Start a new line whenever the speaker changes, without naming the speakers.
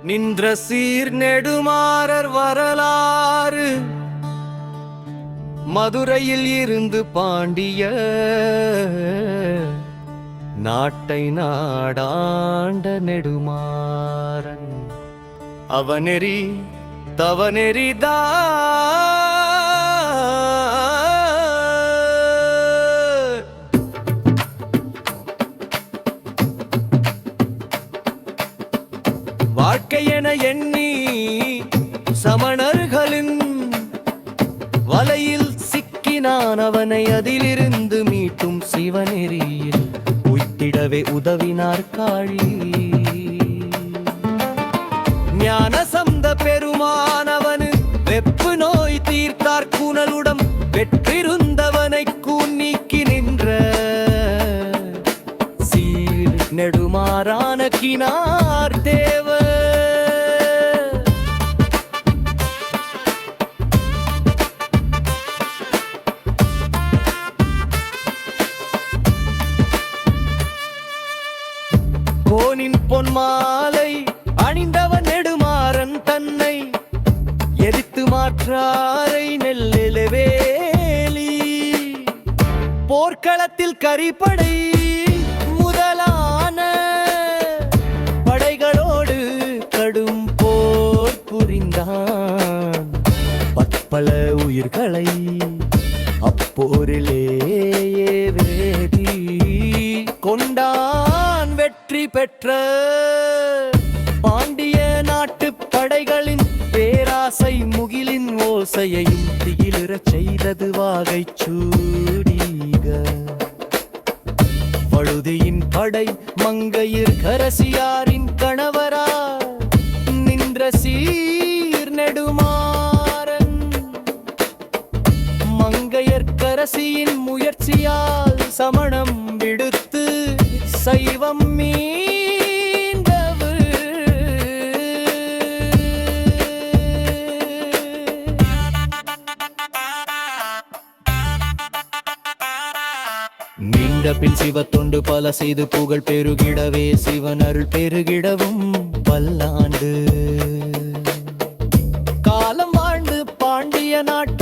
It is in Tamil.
நின்ற சீர் நெடுமாறர் வரலாறு மதுரையில் இருந்து பாண்டிய நாட்டை நாடாண்ட நெடுமாறன் அவனெறி தவனெறிதா வாழ்க்கையென எண்ணி சமணர்களின் வலையில் சிக்கினான் அவனை அதிலிருந்து மீட்டும் சிவநெறியில் உய்த்திடவே உதவினார் காழி ஞானசந்த பெருமானவனு வெப்பு நோய் தீர்த்தார் கூனலுடம் வெற்றிருந்தவனை கூநீக்கி நின்ற சீர் நெடுமாறான கினார் தேவ கோனின் பொன்மாலை அணிந்தவன் நெடுமாறன் தன்னை எரித்து மாற்றாரை நெல்லிலவேலி போர்க்களத்தில் கரிப்படை முதலான படைகளோடு கடும் போர் புரிந்தான் பற்பல உயிர்களை அப்போரிலே வேதி கொண்டான் வெற்றி பெற்ற பாண்டிய நாட்டு படைகளின் பேராசை முகிலின் ஓசையையும் திகிலிறச் செய்தது வாகை சூடிக பழுதியின் படை மங்கையர் கரசியாரின் கணவரா நின்ற சீர் நெடுமாறன் மங்கையர் கரசியின் முயற்சியால் சமணம் விடுத்து சைவம் மீண்டவு நீண்ட பின் சிவத்தொண்டு பல செய்து புகழ் பெருகிடவே சிவன் அருள் பெருகிடவும் பல்லாண்டு காலம் வாழ்ந்து பாண்டிய நாட்டு